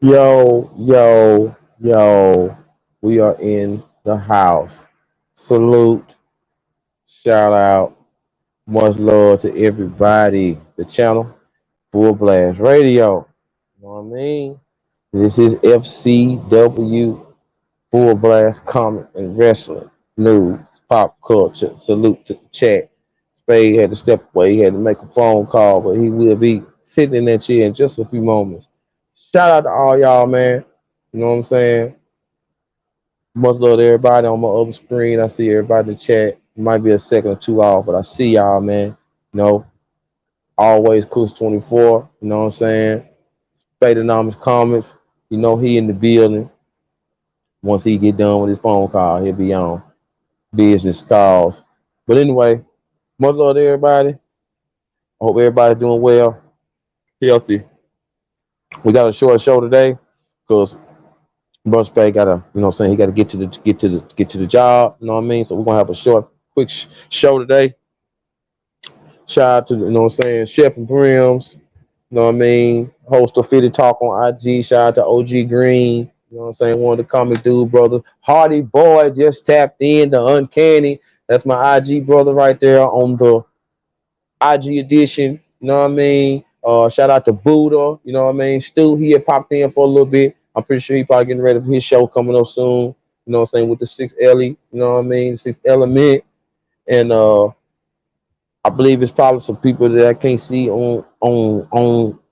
Yo, yo, yo, we are in the house. Salute, shout out, much love to everybody. The channel, Fullblast Radio. You know what I mean? This is FCW, Full Blast Comic and Wrestling News, Pop Culture. Salute to the chat. Spade had to step away. He had to make a phone call, but he will be sitting in that chair in just a few moments. Shout out to all y'all, man. You know what I'm saying? Much love to everybody on my other screen. I see everybody in the chat. It might be a second or two off, but I see y'all, man. You know, always Coach 24. You know what I'm saying? Spadenomics Comments. You know he in the building. Once he get done with his phone call, he'll be on business calls. But anyway, much love to everybody. I hope everybody's doing well, healthy. We got a short show today because Brother Spade gotta, you know what I'm saying, he gotta get to the job, you know what I mean? So we're gonna have a short, quick show today. Shout out to, you know what I'm saying, Chef and Brims, you know what I mean, host of Fitty Talk on IG. Shout out to OG Green, you know what I'm saying, one of the comic dude brothers. Hardy Boy just tapped in, the Uncanny. That's my IG brother right there on the IG edition, you know what I mean? Shout out to Buddha, you know what I mean? Stu, he had popped in for a little bit. I'm pretty sure he probably getting ready for his show coming up soon, you know what I'm saying, with the Sixth Ellie, you know what I mean? Sixth Element. And I believe it's probably some people that I can't see on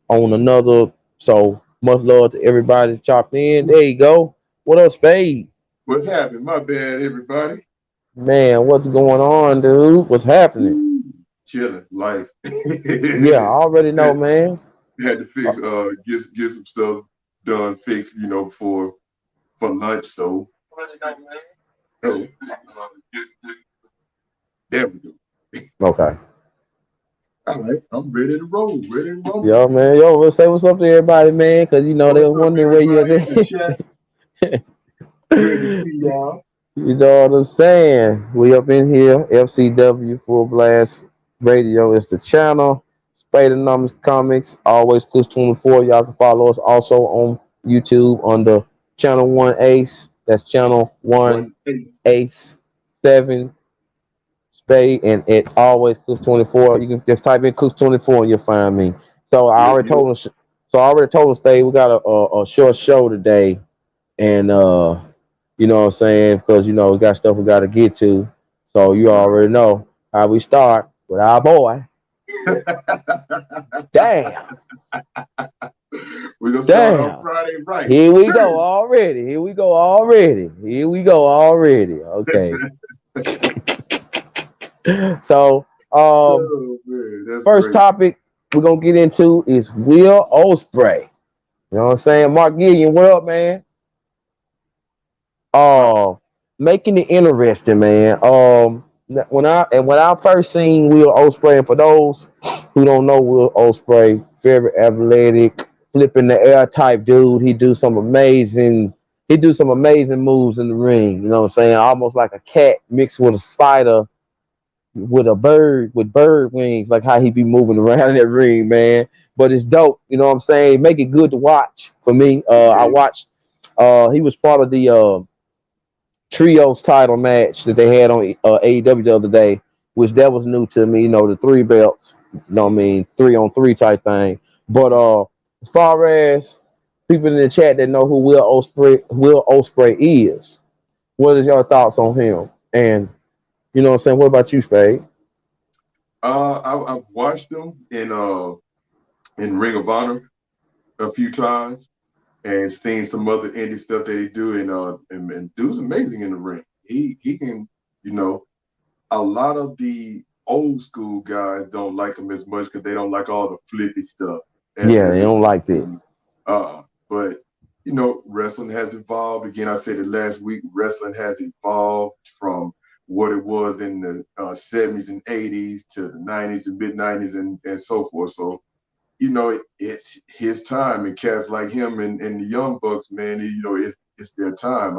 another. So Much love to everybody that chopped in. There you go. What up, Spade? What's happening? My bad, everybody. Man, what's going on, dude? What's happening? Woo. Chilling, life. Yeah, I already know, man. Had to Uh, fix, get some stuff done, fixed, for lunch. So, oh, there we go. Okay. All right, I'm ready to roll. Ready to roll. Yo, man. Yo, let's say what's up to everybody, man, because, they What's was up, wondering where you was everybody in the at. chat? Good to see y'all. You know what I'm saying? We up in here. FCW Full Blast Radio is the channel. Spade and Numbers Comics. Always Push 24. Y'all can follow us also on YouTube under Channel 1 Ace. That's Channel 1 One eight. Ace 7 Spade. And it always Push 24. You can just type in Push 24 and you'll find me. So I Yep, already yep. told him. So I already told him, Spade, we got a short show today. And you know what I'm saying? Because we got stuff we gotta get to. So you Right. already know how we start with our boy. Damn, We're gonna start on damn. Friday, right? Here we go Damn. already. Here we go already. Here we go already. Okay. So Oh man, that's first great. topic we're gonna get into is Will Ospreay. You know what I'm saying? Mark Gillian, what up, man? Uh, uh Making it interesting, man. When I first seen Will Ospreay, and for those who don't know Will Ospreay, very athletic, flipping the air type dude. He do some amazing moves in the ring. You know what I'm saying? Almost like a cat mixed with a spider with a bird with bird wings, like how he be moving around in that ring, man. But it's dope. You know what I'm saying? Make it good to watch for me. I yeah, watched. He was part of the trios title match that they had on AEW the other day, which that was new to me. The three belts. What I mean, 3-on-3 type thing. But as far as people in the chat that know who Will Ospreay is, what is your thoughts on him? And you know what I'm saying? What about you, Spade? I've watched them in Ring of Honor a few times and seen some other indie stuff that he do, and dude's amazing in the ring. He can, you know, a lot of the old school guys don't like him as much because they don't like all the flippy stuff Yeah, as they it don't is. like that. But wrestling has evolved. Again, I said it last week. Wrestling has evolved from what it was in the 70s and 80s to the 90s and mid 90s and so forth. So it's his time, and cats like him and the young bucks, man. It's their time.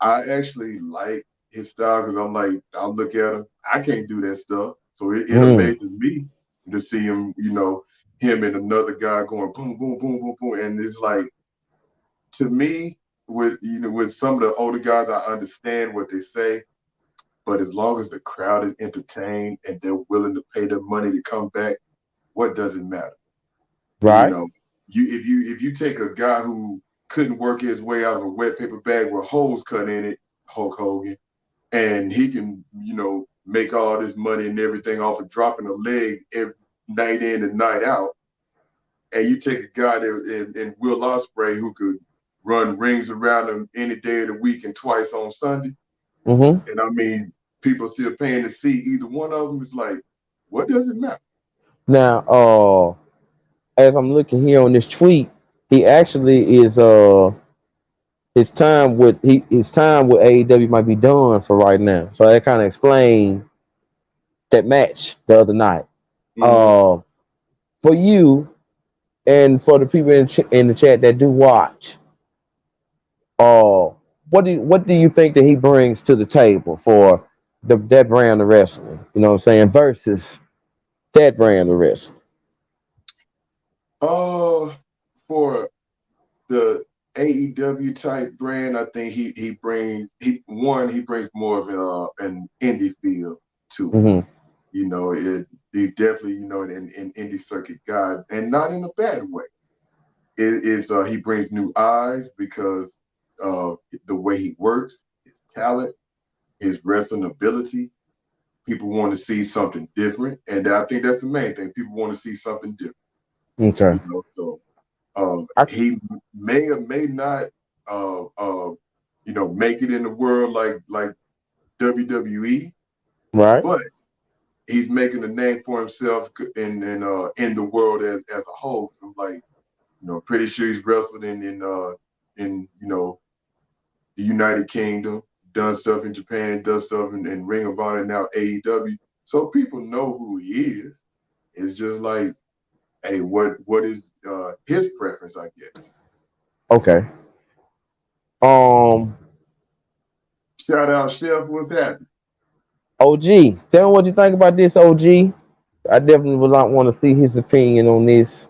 I actually like his style because I'm like, I'll look at him. I can't do that stuff, so it Mm, amazes me to see him. Him and another guy going boom, boom, boom, boom, boom, and it's like, to me, with some of the older guys, I understand what they say, but as long as the crowd is entertained and they're willing to pay the money to come back, what does it matter? You right? know, if you take a guy who couldn't work his way out of a wet paper bag with holes cut in it, Hulk Hogan, and he can, make all this money and everything off of dropping a leg every night in and night out, and you take a guy in Will Ospreay who could run rings around him any day of the week and twice on Sunday, Mm-hmm. and I mean, people still paying to see either one of them. Is like, what does it matter? Now, as I'm looking here on this tweet, he actually is his time with AEW might be done for right now. So that kind of explained that match the other night. Mm-hmm. Uh, for you and for the people in the chat that do watch, uh, what do you think that he brings to the table for that brand of wrestling? You know what I'm saying? Versus that brand of wrestling. Uh, for the AEW type brand, I think he brings more of an indie feel to it. Mm-hmm. He definitely an indie circuit guy, and not in a bad way. He brings new eyes because the way he works, his talent, his wrestling ability. People want to see something different, and I think that's the main thing. People want to see something different. Okay. So I, He may or may not, uh, uh, make it in the world like WWE, right. but he's making a name for himself in the world as a whole. So I'm like, pretty sure he's wrestled in the United Kingdom, done stuff in Japan, does stuff in Ring of Honor, now AEW. So people know who he is. It's just like, hey, what is his preference, I guess. Okay. Um, Shout out Chef, what's happening? OG, tell me what you think about this, OG. I definitely would not want to see his opinion on this.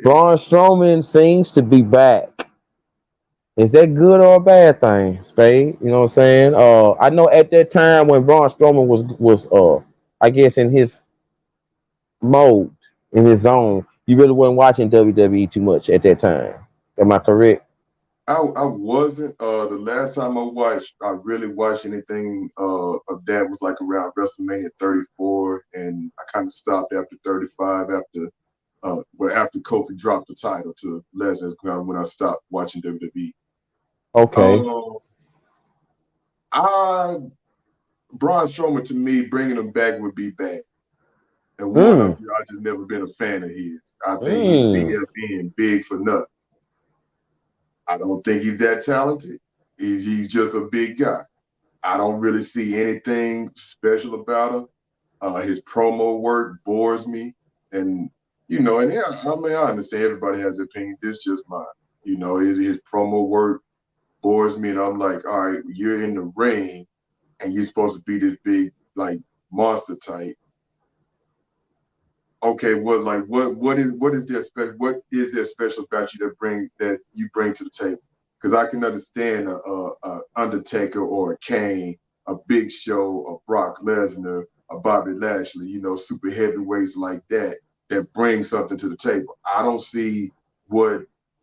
Braun Strowman seems to be back. Is that good or a bad thing, Spade? You know what I'm saying? I know at that time when Braun Strowman was I guess in his mode, in his zone, you really wasn't watching WWE too much at that time. Am I correct? I wasn't. The last time I really watched anything of that was like around WrestleMania 34, and I kind of stopped after 35 after Kofi dropped the title to Lesnar when I stopped watching WWE. Okay. Um, I Braun Strowman, to me, bringing him back would be bad. And one, Mm. I've just never been a fan of his. I think he's Mm. being big for nothing. I don't think he's that talented. He's just a big guy. I don't really see anything special about him. His promo work bores me, and and yeah, I mean, I understand everybody has their opinion. This is just mine. His promo work bores me, and I'm like, all right, you're in the ring, and you're supposed to be this big like monster type. Okay, what is there special about you that you bring to the table? Because I can understand a Undertaker or a Kane, a Big Show, a Brock Lesnar, a Bobby Lashley, super heavyweights like that bring something to the table. I don't see what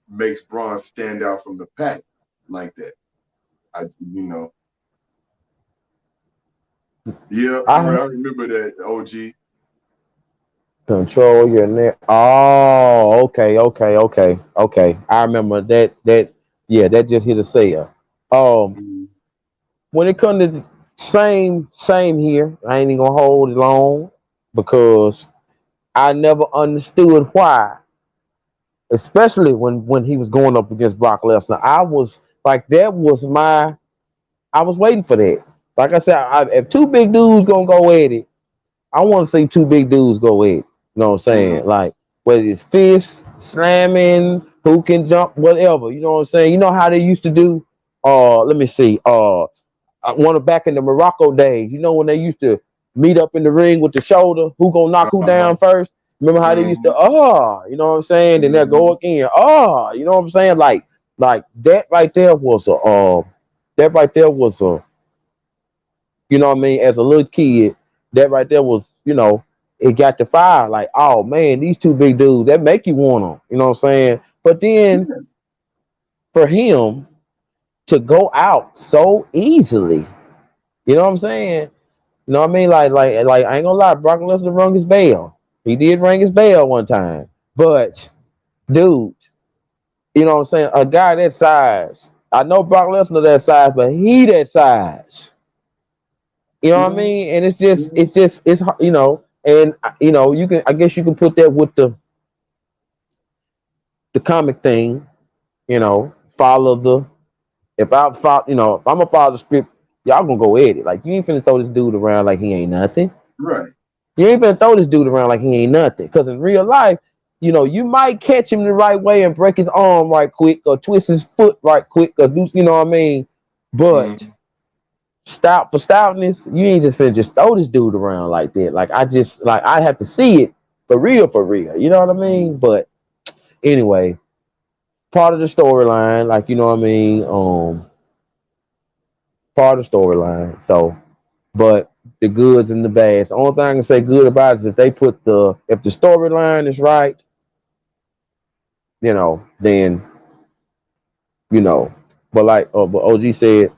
makes Braun stand out from the pack like that. I you know yeah, I I remember that, OG. control your net. Oh, okay. I remember that. Yeah, that just hit a sale. Um, Mhm. when it comes to same here, I ain't even gonna hold it long because I never understood why, especially when he was going up against Brock Lesnar. I was like, that was my. I was waiting for that. Like I said, if two big dudes gonna go at it, I want to see two big dudes go at it. You know what I'm saying? Mhm. Like whether it's fist slamming, who can jump, whatever. You know what I'm saying? You know how they used to do. Let me see. I want to back in the Morocco days. You know when they used to meet up in the ring with the shoulder, who gonna knock who Uh-huh. down first? Remember how they used to? Mhm. You know what I'm saying? Then they'll go Mhm. again. You know what I'm saying? Like that right there was a. That right there was a. You know what I mean? As a little kid, that right there was, it got the fire. Like, oh man, these two big dudes that make you want them. You know what I'm saying? But then for him to go out so easily, you know what I'm saying? You know what I mean? Like I ain't gonna lie, Brock Lesnar rung his bell. He did ring his bell one time. But dude, you know what I'm saying? A guy that size. I know Brock Lesnar that size, but he that size. You know what I Mhm. mean? And Mhm. and you can, I guess you can put that with the comic thing. Follow the if I follow, if I'm a follow the script, y'all gonna go at it. Like you ain't finna throw this dude around like he ain't nothing. Right. You ain't finna throw this dude around like he ain't nothing. Because in real life, you might catch him the right way and break his arm right quick, or twist his foot right quick, or do you know what I mean? But Mhm. stout for stoutness, you ain't just finna just throw this dude around like that. Like I have to see it for real. You know what I mean? But anyway, part of the storyline, like you know what I mean, part of the storyline. So, but the goods and the bads. The only thing I can say good about it is if the storyline is right, then you know. But but OG said, if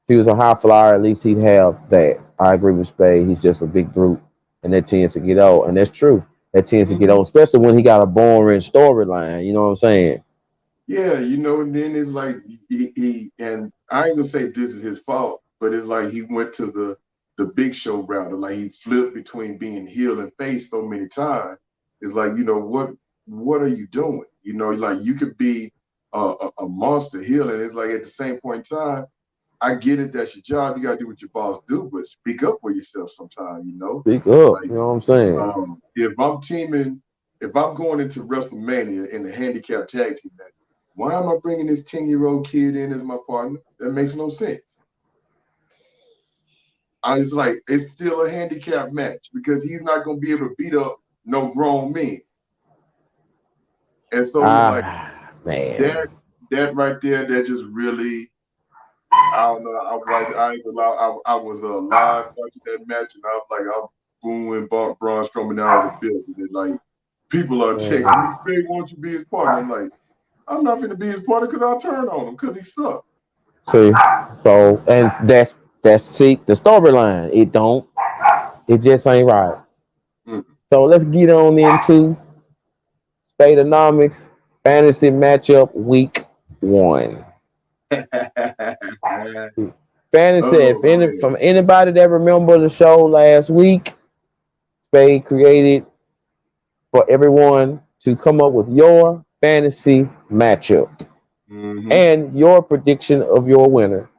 he was a high flyer, at least he'd have that. I agree with Spade. He's just a big brute, and that tends to get old, and that's true. that tends to get Mhm. old, especially when he got a boring storyline. You know what I'm saying? Yeah, and then it's like and I ain't gonna say this is his fault, but it's like he went to the big show route. Like he flipped between being heel and face so many times. It's like, what are you doing? Like you could be a monster heel, and it's like at the same point in time, I get it. That's your job. You gotta do what your boss do, but speak up for yourself sometimes. Speak up. Like You know what I'm saying? if I'm going into WrestleMania in the handicap tag team match, why am I bringing this 10-year-old kid in as my partner? That makes no sense. I was like, it's still a handicap match because he's not going to be able to beat up no grown men. And so it's like Man. that, that right there, that just really, I don't know. I ain't gonna lie, I was live watching that match, and I was like, I'm booing Braun Strowman out of the building. And like, people are texting me, Man. "Big, won't you be his partner?" I'm like, I'm not going to be his partner because I'll turn on him because he sucks. See, so and that's see the storyline. It just ain't right. Mm. So let's get on into Spadeonomics Fantasy Matchup Week 1. Fantasy, if Oh any man. from anybody that remember the show last week, Spade created for everyone to come up with your fantasy matchup Mm-hmm. and your prediction of your winner.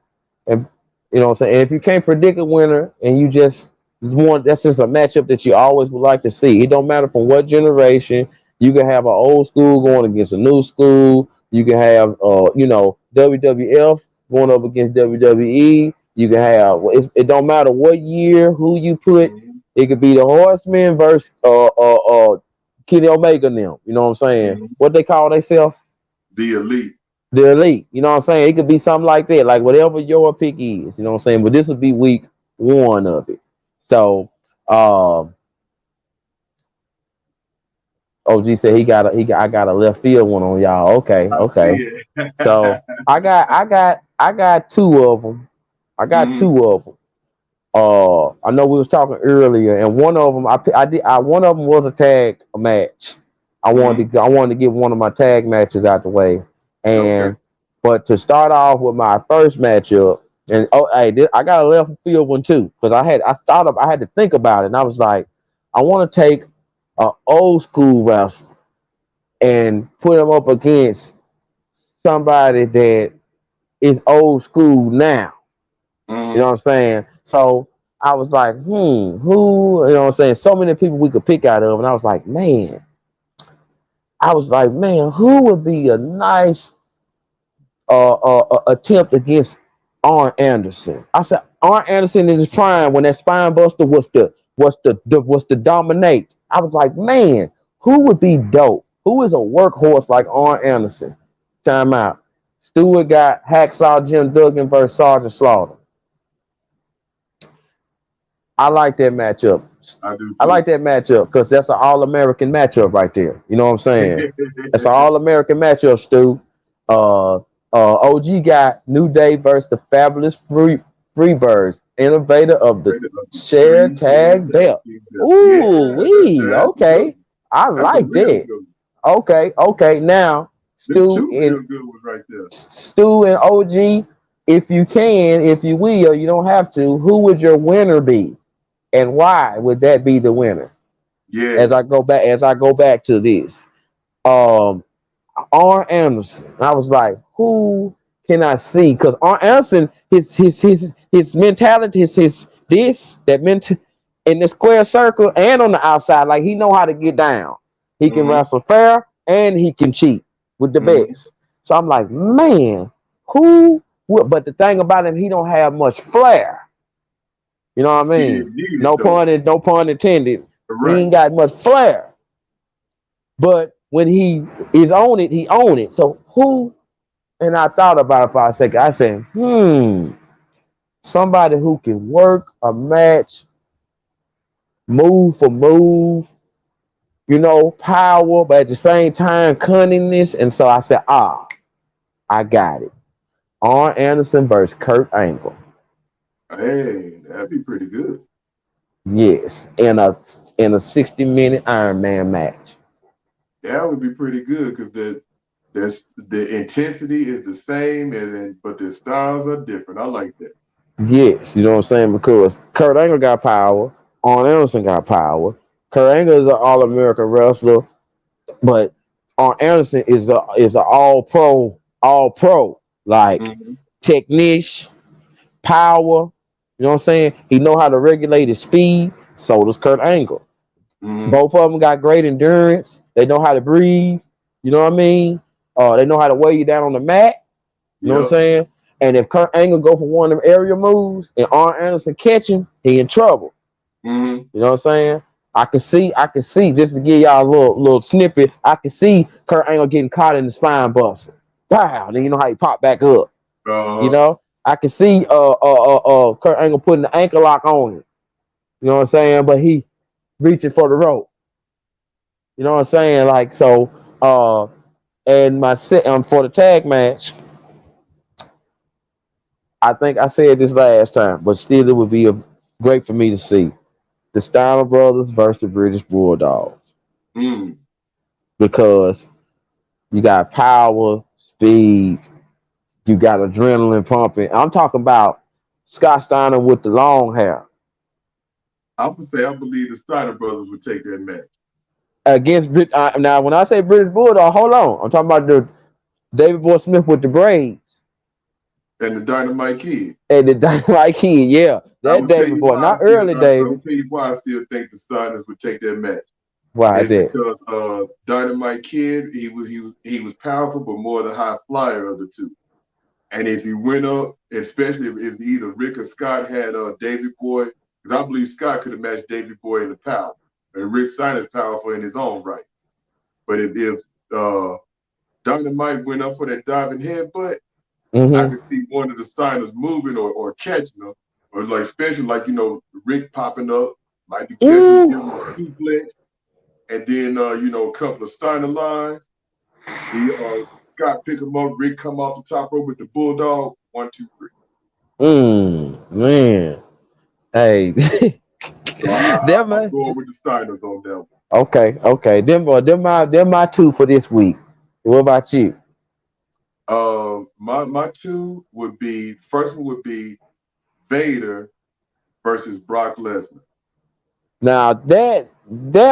And you know what I'm saying? And if you can't predict a winner and you just want that's just a matchup that you always would like to see. It don't matter from what generation. You can have an old school going against a new school. You can have WWF going up against WWE. You can have it don't matter what year, who you put. Mm-hmm. It could be the Horsemen versus Kenny Omega and them. You know what I'm saying? Mm-hmm. What they call themselves? The elite. The elite. You know what I'm saying? It could be something like that, like whatever your pick is. You know what I'm saying? But this would be week 1 of it. So, OG said I got a left field one on y'all. Okay, I okay. see it. So I got two of them. I got Mm-hmm. two of them. I know we was talking earlier, and one of them one of them was a tag match. Mm-hmm. I wanted to get one of my tag matches out the way, Okay. and but to start off with my first matchup, and I got a left field one too because I had to think about it, and I was like, I want to take an old school wrestler and put him up against somebody that is old school now. You know Mm-hmm. what I'm saying? So I was like, who, you know what I'm saying? So many people we could pick out of. And I was like, man, who would be a nice attempt against Arn Anderson? I said, Arn Anderson in his prime when that spine buster was the dominate. I was like, man, who would be dope? Who is a workhorse like Arn Anderson? Time out. Stewart got Hacksaw Jim Duggan versus Sergeant Slaughter. I like that matchup. I do I too. like that matchup because that's an all American matchup right there. You know what I'm saying? That's an all American matchup, Stu. Uh, OG got New Day versus the Fabulous Freebirds, innovator of the Rated a shared three-man tag tag belt. team belt. Ooh, Yeah, wee. that's a good Okay, one. I That's a like real that. good one. Okay. Now, Them Stu two and real good ones right there. OG, if you will, you don't have to. Who would your winner be? And why would that be the winner? Yeah. As I go back to this, um, Arn Anderson. I was like, who can I see? Because Arn Anderson, his mentality, his this that mental in the square circle and on the outside, like he know how to get down. He can Mm-hmm. wrestle fair and he can cheat with the Mm-hmm. best. So I'm like, man, who? But the thing about him, he don't have much flair. You know what I Yeah, mean? it is though. No pun intended. He Right. ain't got much flair. But when he is on it, he own it. So who? And I thought about it for a second. I said, somebody who can work a match, move for move, power, but at the same time cunningness. And so I said, I got it. Arn Anderson versus Kurt Angle. Hey, that'd be pretty good. Yes, in a 60-minute Iron Man match. That would be pretty good because the intensity is the same, but the styles are different. I like that. Yes, you know what I'm saying? Because Kurt Angle got power, Arn Anderson got power. Kurt Angle is an All American wrestler, but Arn Anderson is a all pro, like Hmm. technique, power. You know what I'm saying? He know how to regulate his speed. So does Kurt Angle. Hmm. Both of them got great endurance. They know how to breathe. You know what I mean? They know how to weigh you down on the mat. You know what I'm Yep. saying? And if Kurt Angle go for one of them area moves and Arn Anderson catch him, he in trouble. Hmm. You know what I'm saying? I can see, just to give y'all a little snippet, I can see Kurt Angle getting caught in the spine buster. Wow, then you know how he pop back up. You Uh-huh. know? I can see Kurt Angle putting the ankle lock on him. You know what I'm saying? But he reaching for the rope. You know what I'm saying? Like so and my set for the tag match, I think I said this last time, but still, it would be great for me to see the Steiner brothers versus the British Bulldogs Mm. because you got power, speed, you got adrenaline pumping. I'm talking about Scott Steiner with the long hair I would say I believe the Steiner brothers would take that match. against now. When I say British Bulldog, hold on, I'm talking about the David Boy Smith with the braids And the Dynamite Kid. and the Dynamite Kid. Yeah, I that would tell David you Boy, why not early I David. would tell you why I still think the Steiners would take that match. Why It's that? because Dynamite Kid, he was powerful, but more the high flyer of the two. And if he went up, especially if either Rick or Scott had Davy Boy, because I believe Scott could have matched Davy Boy in the power, and Rick Steiner's powerful in his own right. But if uh, Dynamite went up for that diving headbutt, I Mm-hmm. could see one of the Steiners moving or catching them, or like especially like Rick popping up, might be catching, Ooh. giving him a suplex, and then a couple of Steiner lines. He Scott pick him up, Rick come off the top rope with the bulldog, 1, 2, 3. Man. Hey. So them I'm man. going with the Steiners on that one. Okay. Them my two for this week. What about you? My two would be first one would be Vader versus Brock Lesnar. Now that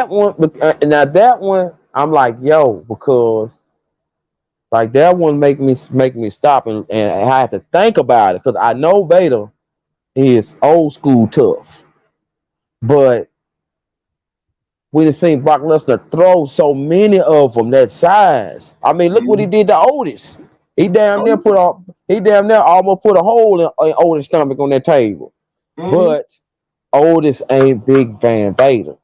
one, now that one, I'm like, yo, because like that one make me stop and I have to think about it because I know Vader is old school tough, but we have seen Brock Lesnar throw so many of them that size. I mean, look what he Mm-hmm. did to Otis. He damn Oh near yeah. almost put a hole in Otis' stomach on that table. Mm-hmm. But Otis ain't Big Van Vader.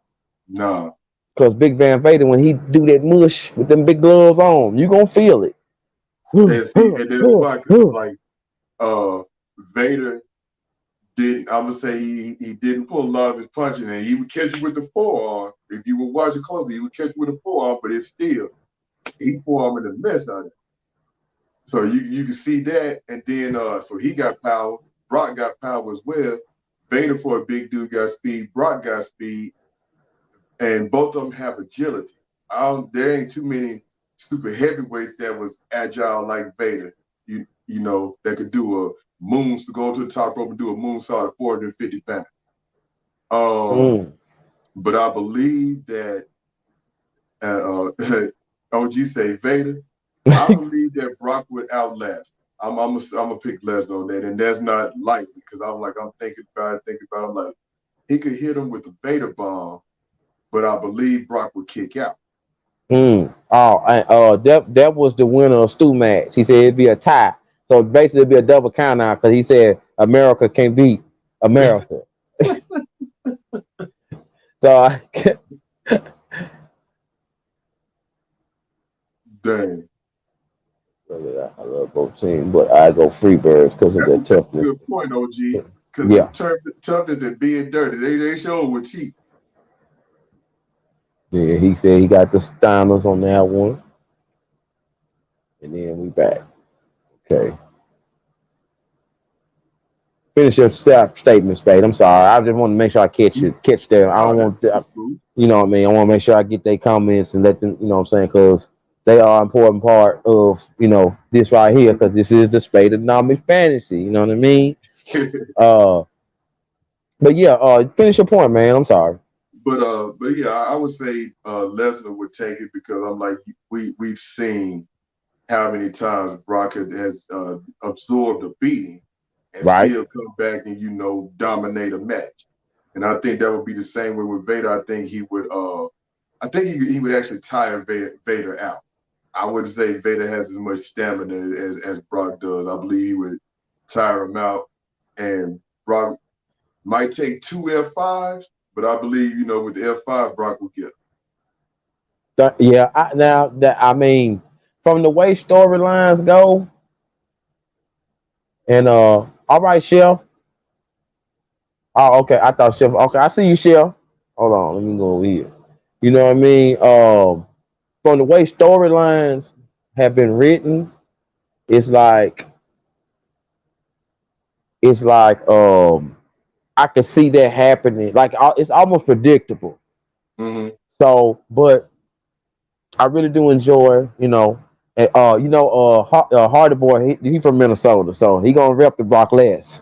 Nah. Cause Big Van Vader, when he do that mush with them big gloves on, you gonna feel it. And see, and that's why, because like uh Vader didn't. I would say he didn't pull a lot of his punching, and he would catch you with the forearm. If you would watch it closely, he would catch you with a forearm, but it's still he forearming the mess out of it. So you can see that, and then so he got power. Brock got power as well. Vader for a big dude got speed. Brock got speed, and both of them have agility. There ain't too many super heavyweights that was agile like Vader. That could do a moons to go to the top rope and do a moonsault at 450 pounds. Um, Mm. but I believe that OG say Vader. I believe that Brock would outlast. I'm gonna pick Lesnar on that, and that's not lightly because I'm thinking about it. I'm like he could hit him with the Vader bomb, but I believe Brock would kick out. That was the winner of Stu match. He said it'd be a tie, so basically it'd be a double count out because he said America can't beat America. So Dang, I love both teams, but I go Freebirds because of their that's a toughness. good point, OG. Because the Yeah, toughness and being dirty, they show with cheat. yeah. He said he got the Steiners on that one, and then we back. Okay. Finish your statement, Spade. I'm sorry. I just want to make sure I catch them. I Oh, don't want, that's cool. you know what I mean. I want to make sure I get their comments and let them, you know what I'm saying, because they are an important part of, this right here, because this is the Spade Economics Fantasy. You know what I mean? Uh, but yeah, finish your point, man. I'm sorry. But yeah, I would say Lesnar would take it because I'm like we've seen how many times Brock has absorbed a beating and Right? still come back and dominate a match. And I think that would be the same way with Vader. I think he would. I think he would actually tire Vader out. I wouldn't say Vader has as much stamina as Brock does. I believe he would tire him out, and Brock might take two F5s, but I believe with the F5, Brock will get him. Yeah. Now that I mean, from the way storylines go, and all right, Chef. Oh, okay. I thought Chef. Okay, I see you, Chef. Hold on, let me go over here. You know what I mean? From the way storylines have been written, it's like it's like I could see that happening. Like it's almost predictable. Mm-hmm. So, but I really do enjoy, Hardy Boy. He from Minnesota, so he gonna rep the Brock Les.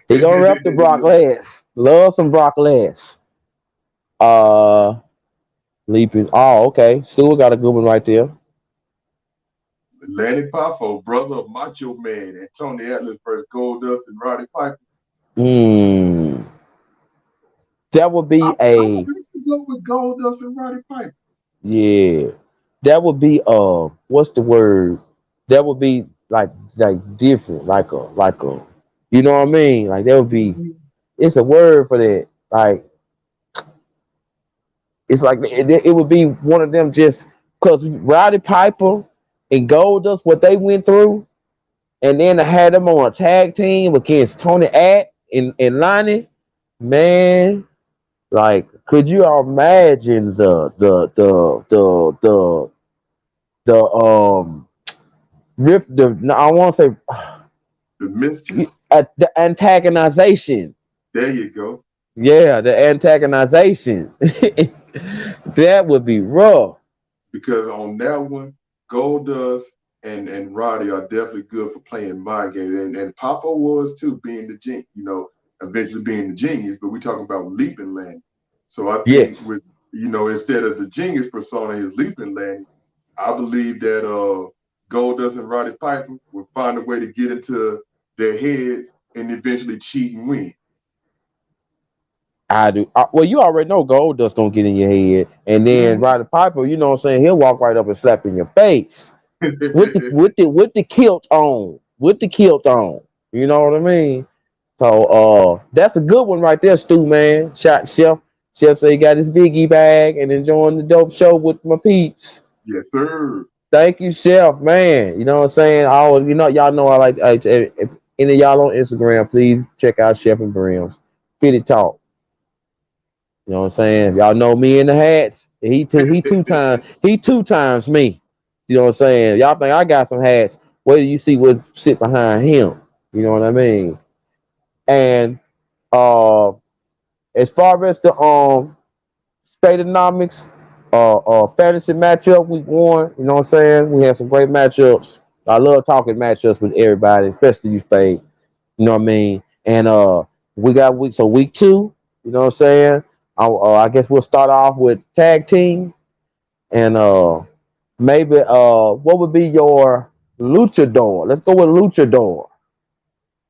He gonna rep the Brock Les. Love some Brock Les. Uh, Leaping. Oh, okay. Stu got a good one right there. Lanny Poffo, brother of Macho Man, and Tony Atlas versus Goldust and Roddy Piper. Hmm. That would I, be I would a have to go with Goldust and Roddy Piper. Yeah. That would be what's the word? That would be like different, like a you know what I mean? Like that would be Mhm. it's a word for that. Like it's like it would be one of them just because Roddy Piper and Goldust what they went through, and then I had them on a tag team against Tony At and Lonnie. Man, like could you imagine the rip the no, I want to The mischief. say the antagonization. There you go. Yeah, the antagonization. That would be rough. Because on that one, Goldust and Roddy are definitely good for playing mind games. And Poffo was too, being the eventually being the genius, but we're talking about leaping Lanny. So I think Yes, with instead of the genius persona, his leaping Lanny, I believe that Goldust and Roddy Piper will find a way to get into their heads and eventually cheat and win. I do. Well, you already know gold dust gonna get in your head, and then Mhm. Roddy Piper, you know what I'm saying? He'll walk right up and slap in your face with the kilt on, with the kilt on. You know what I mean? So that's a good one right there, Stu man. Shot Chef. Chef say he got his biggie bag and enjoying the dope show with my peeps. Yes, sir. Thank you, Chef, man. You know what I'm saying? Y'all know I like. If any of y'all on Instagram, please check out Chef and Brims. Fitty Talk. You know what I'm saying? Y'all know me in the hats. He two times me. You know what I'm saying? Y'all think I got some hats. Wait till you see what sit behind him. You know what I mean? And uh as far as the Spadenomics fantasy matchup week one, you know what I'm saying? We had some great matchups. I love talking matchups with everybody, especially you, Spade. You know what I mean? And we got week two, you know what I'm saying? I guess we'll start off with tag team and maybe what would be your luchador? Let's go with luchador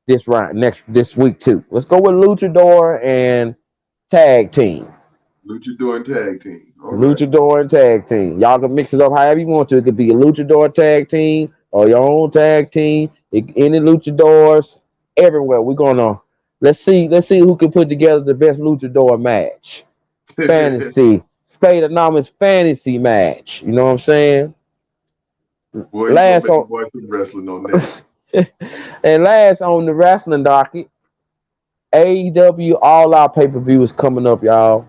this week too. Let's go with luchador and tag team. Luchador and tag team. All right. Luchador and tag team. Y'all can mix it up however you want to. It could be a luchador tag team or your own tag team. Any luchadors everywhere. We're gonna let's see who can put together the best luchador match. Fantasy Spadenomics fantasy match. You know what I'm saying? Boy, you gonna Last make me on watch some wrestling on that. and last on the wrestling docket, AEW All Out pay per view is coming up, y'all,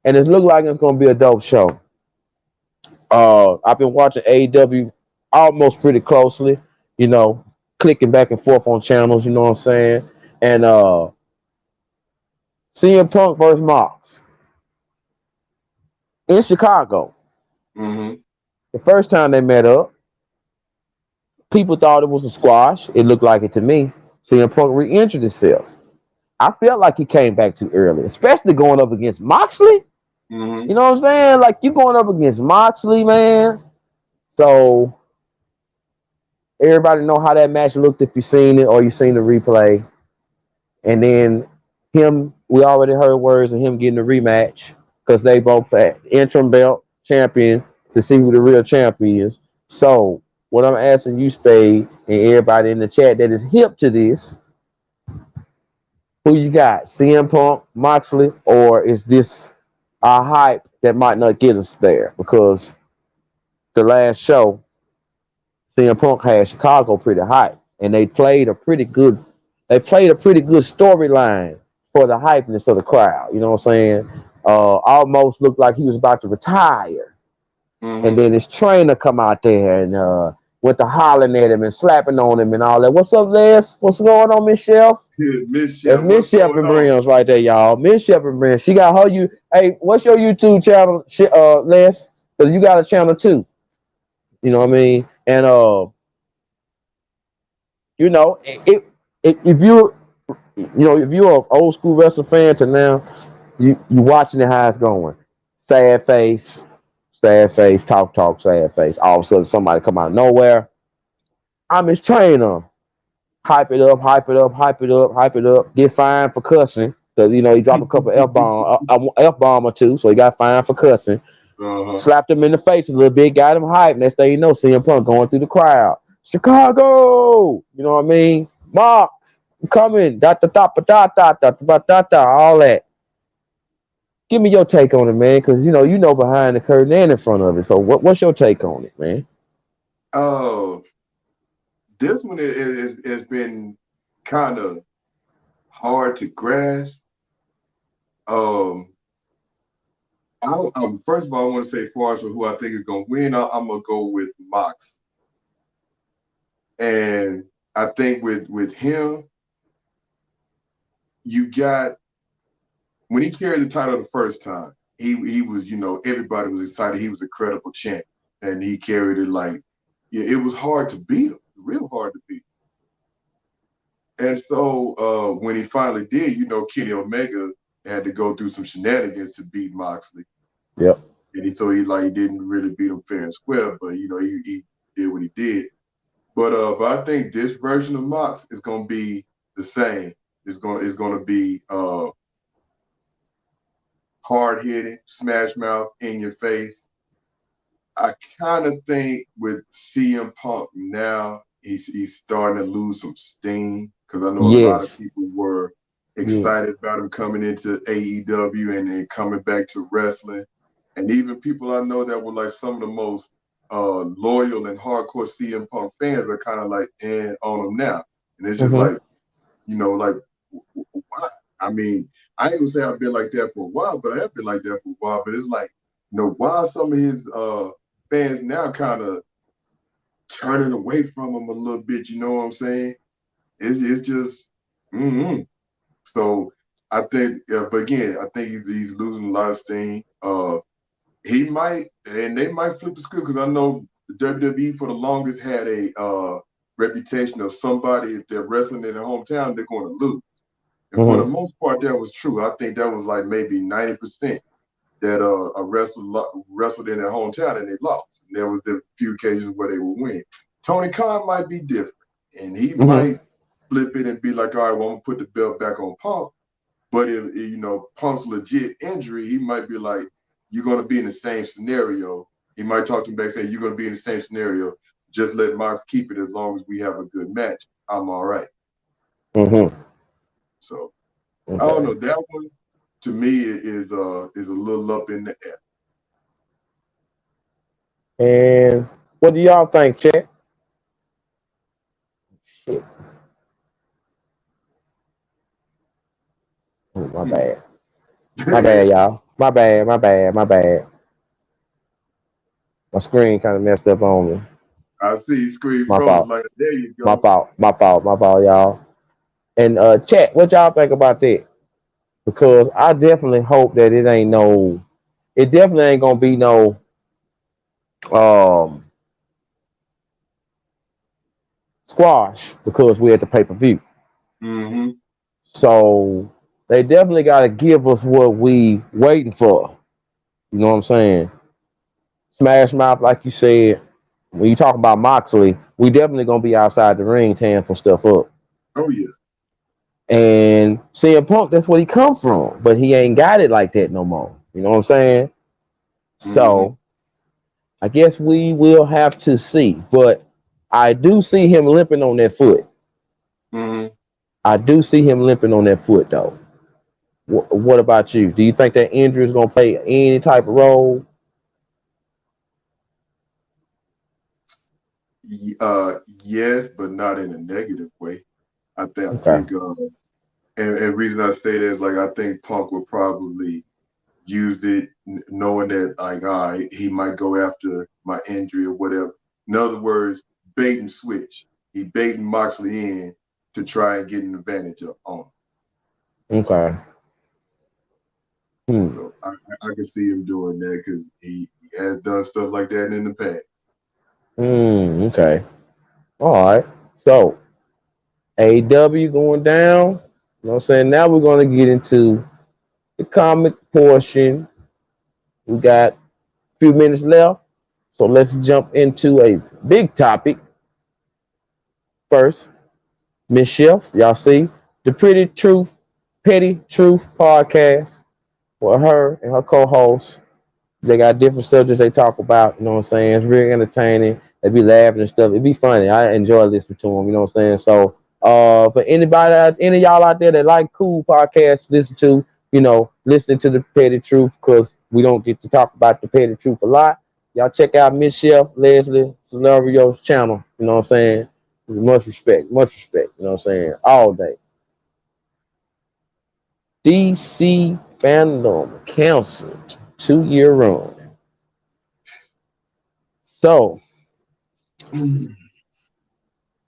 and it looks like it's gonna be a dope show. I've been watching AEW almost pretty closely, you know, clicking back and forth on channels, you know what I'm saying? And CM Punk versus Mox in Chicago. Mm-hmm. The first time they met up, people thought it was a squash. It looked like it to me. CM Punk re-injured himself. I felt like he came back too early, especially going up against Moxley. Mm-hmm. You know what I'm saying? Like you going up against Moxley, man. So everybody know how that match looked if you seen it or you seen the replay. And then we already heard words of him getting the rematch because they both had interim belt champion to see who the real champion is. So what I'm asking you, Spade, and everybody in the chat that is hip to this, who you got? CM Punk, Moxley, or is this a hype that might not get us there? Because the last show, CM Punk had Chicago pretty hype, and they played a pretty good storyline for the hypeness of the crowd. You know what I'm saying? Almost looked like he was about to retire, and Mm-hmm. then his trainer come out there and went to hollering at him and slapping on him and all that. What's up, Les? What's going on, Miss Chef? Miss That's Chef, Miss what's going Shepherd on? Brims right there, y'all. Miss Shepherd Brims. She got her you. Hey, what's your YouTube channel, Les? Because you got a channel too. You know what I mean? And you know, if if you're an old school wrestling fan to now, you watching it how it's going. Sad face, sad face, talk, sad face. All of a sudden, somebody come out of nowhere. I'm his trainer. Hype it up, hype it up, hype it up, hype it up. Get fined for cussing because he dropped a couple f bomb or two, so he got fined for cussing. Uh-huh. Slapped him in the face a little bit, got him hype. Next thing you know, CM Punk going through the crowd. Chicago, you know what I mean? Mox, I'm coming. Da da da da da da da da da. All that. Give me your take on it, man, because you know behind the curtain and in front of it. So what's your take on it, man? Oh, this one has been kind of hard to grasp. Um, first of all, I want to say, far as who I think is going to win, I'm gonna go with Mox, and I think with him, you got when he carried the title the first time, he was, everybody was excited. He was a credible champ, and he carried it like, yeah, it was hard to beat him, real hard to beat. And so when he finally did, Kenny Omega had to go through some shenanigans to beat Moxley. Yep. And he didn't really beat him fair and square, but he did what he did. But I think this version of Mox is gonna be the same. It's gonna be hard hitting, smash mouth, in your face. I kind of think with CM Punk now, he's starting to lose some steam because I know a lot of Yes. people were Yes. excited about him coming into AEW and then coming back to wrestling, and even people I know that were like some of the most loyal and hardcore CM Punk fans are kind of like on him now, and it's just Mm-hmm. like like why? I mean, I ain't gonna say I've been like that for a while, but I have been like that for a while. But it's like, why some of his fans now kind of turning away from him a little bit? You know what I'm saying? It's just, mm-hmm. So I think, but again, I think he's losing a lot of steam. He might, and they might flip the script because I know the WWE for the longest had a reputation of somebody if they're wrestling in their hometown, they're going to lose. And for the Mm-hmm. most part, that was true. I think that was like maybe 90% that a wrestler wrestled in their hometown and they lost. And there was the few occasions where they would win. Tony Khan might be different, and he Mm-hmm. might flip it and be like, all right, well, I'm gonna put the belt back on Punk. But if Punk's legit injury, he might be like, you're gonna be in the same scenario. He might talk to him back and say, you're gonna be in the same scenario. Just let Mox keep it as long as we have a good match. I'm all right. Mm-hmm. So I don't Okay. know. That one to me is a little up in the air. And what do y'all think, Chet? Shit. Oh, my Hmm. bad. My bad, y'all. My bad. My bad. My bad. My screen kind of messed up on me. I see screen My froze. fault. Like there you My go. fault. My fault. My fault, y'all. And chat, what y'all think about that? Because I definitely hope that it ain't no, it definitely ain't gonna be no um squash because we're at the pay per view. Mm-hmm. So they definitely got to give us what we waiting for. You know what I'm saying? Smash Mouth, like you said, when you talk about Moxley, we definitely gonna be outside the ring tearing some stuff up. Oh yeah. And CM Punk, that's where he come from, but he ain't got it like that no more. You know what I'm saying? Mm-hmm. So I guess we will have to see. But I do see him limping on that foot. Mm-hmm. I do see him limping on that foot though. What about you? Do you think that injury is gonna play any type of role? Yes, but not in a negative way. I Okay. think, and reason I say that is like I think Punk would probably use it, knowing that like, all right, he might go after my injury or whatever. In other words, bait and switch. He baiting Moxley in to try and get an advantage on him. Okay. Hmm. So I can see him doing that because he has done stuff like that in the past. Hmm. Okay. All right. So AW going down. You know what I'm saying? Now we're gonna get into the comic portion. We got a few minutes left. So let's jump into a big topic first. Miss Chef, y'all see the Petty Truth podcast with her and her co-host. They got different subjects they talk about. You know what I'm saying? It's very entertaining. They be laughing and stuff. It be funny. I enjoy listening to them. You know what I'm saying? So, for anybody, any of y'all out there that like cool podcasts, to listen to, listening to the Petty Truth because we don't get to talk about the Petty Truth a lot. Y'all check out Miss Chef Leslie Solario's channel. You know what I'm saying? Much respect, much respect. You know what I'm saying? All day. DC Fandom canceled 2-year run. So,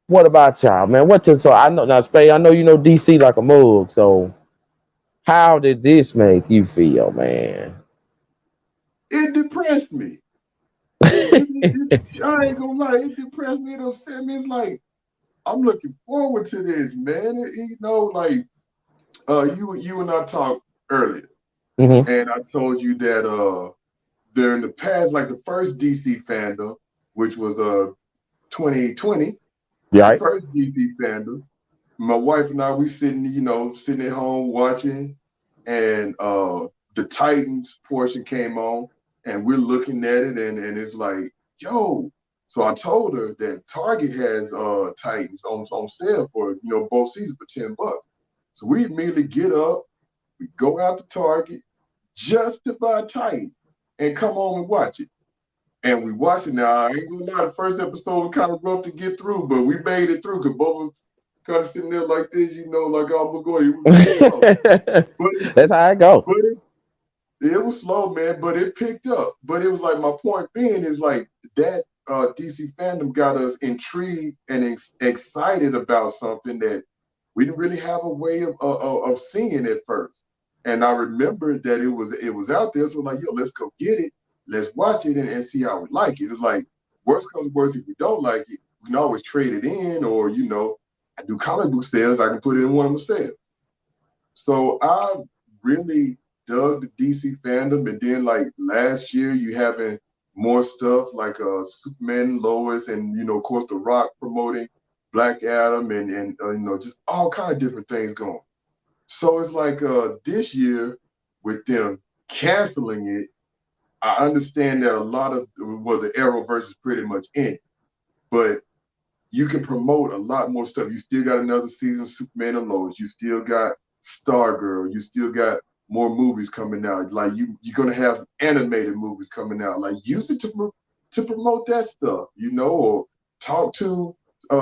what about y'all, man? So I know now, Spade. I know you know DC like a mug. So how did this make you feel, man? It depressed me. I ain't gonna lie, it depressed me. It upset me. It's like I'm looking forward to this, man. Like you and I talked earlier, Mm-hmm. and I told you that during the past, like the first DC fandom, which was 2020, You the all right? first DC fandom, my wife and I, we sitting at home watching, and the Titans portion came on, and we're looking at it, and it's like, yo. So I told her that Target has Titans on sale for both seasons for $10. So we immediately get up, we go out to Target just to buy Titan and come home and watch it. And we watched it now. I ain't gonna lie, the first episode was kind of rough to get through, but we made it through because both of us kind of sitting there like this, like I was going, it was slow. But That's how I go. but it was slow, man, but it picked up. But it was like my point being is like that DC fandom got us intrigued and excited about something that we didn't really have a way of seeing at first. And I remember that it was out there, so like, yo, let's go get it, let's watch it and see how we like it. It was like worst comes worst, if we don't like it, we can always trade it in, or I do comic book sales, I can put it in one of my sales. So I really dug the DC fandom, and then like last year, you having more stuff like Superman, Lois, and of course The Rock promoting Black Adam, and just all kind of different things going. So it's like this year with them canceling it, I understand that a lot of the Arrowverse is pretty much in, but you can promote a lot more stuff. You still got another season of Superman and Lois. You still got Stargirl. You still got more movies coming out. Like you're gonna have animated movies coming out. Like use it to promote that stuff, or talk to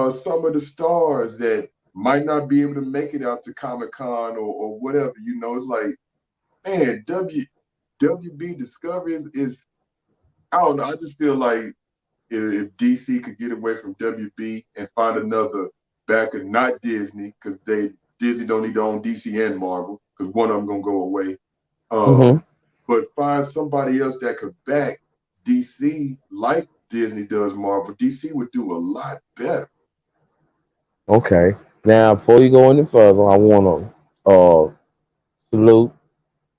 some of the stars that might not be able to make it out to Comic Con or whatever. It's like, man, WB Discovery is I don't know. I just feel like if DC could get away from WB and find another backer, not Disney, because Disney don't need to own DC and Marvel because one of them gonna go away. Mm-hmm. But find somebody else that could back DC like Disney does Marvel. DC would do a lot better. Okay. Now, before you go any further, I want to salute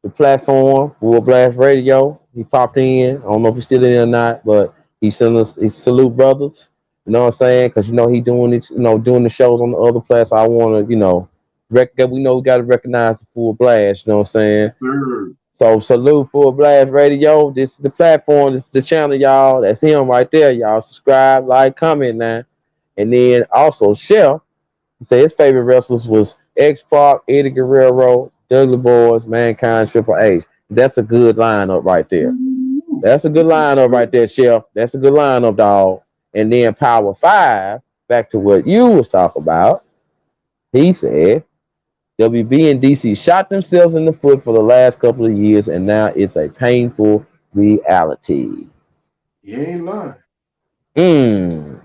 the platform, Fullblast Radio. He popped in. I don't know if he's still in or not, but he sent us he salute brothers. You know what I'm saying? Because he doing it, doing the shows on the other platforms. I want to, we know we got to recognize the Full Blast. You know what I'm saying? Sure. So salute Full Blast Radio. This is the platform. This is the channel, y'all. That's him right there, y'all. Subscribe, like, comment now, and then also share. He said his favorite wrestlers was X Pac, Eddie Guerrero, Dudley Boys, Mankind, Triple H. That's a good lineup right there. That's a good lineup right there, Chef. That's a good lineup, dog. And then Power Five, back to what you was talking about. He said WB and DC shot themselves in the foot for the last couple of years, and now it's a painful reality. You ain't lying. Hmm.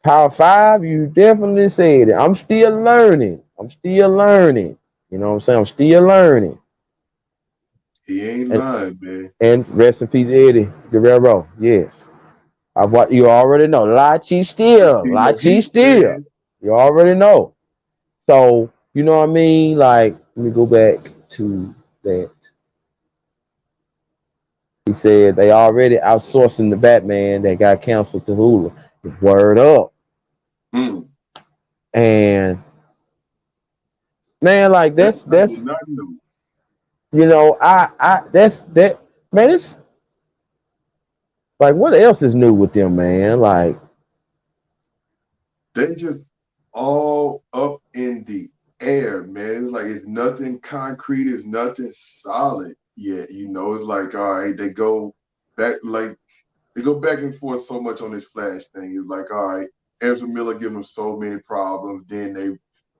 Power Five, you definitely said it. I'm still learning. I'm still learning. You know what I'm saying? I'm still learning. He ain't And lying, man. and rest in peace, Eddie Guerrero. Yes. I what you already know. Lachi still. You know, Lachi he still. said, You already know. So, you know what I mean? Like, let me go back to that. He said they already outsourcing the Batman that got canceled to Hulu. Word up. hmm, And man, like that I did that's not know. I that's that man, it's like what else is new with them, man? Like, They just all up in the air, man. It's like it's nothing concrete, it's nothing solid yet. It's like all right, back like they go back and forth so much on this Flash thing. It's like, all right, Ezra Miller giving them so many problems. Then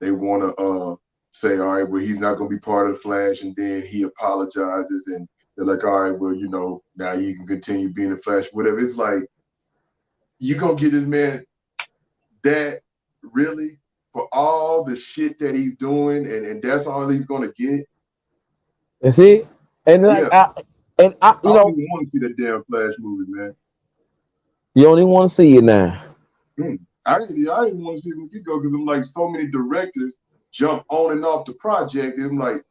they want to say, all right, well, he's not going to be part of the Flash, and then he apologizes, and they're like, all right, well, now you can continue being the Flash, whatever. It's like you gonna get this man that really for all the shit that he's doing, and that's all he's gonna get. that's it. And like Yeah, I I don't even want to see that damn Flash movie, man. you don't even want to see it now. Mm. I didn't want to see them get go because I'm like so many directors jump on and off the project. And I'm like,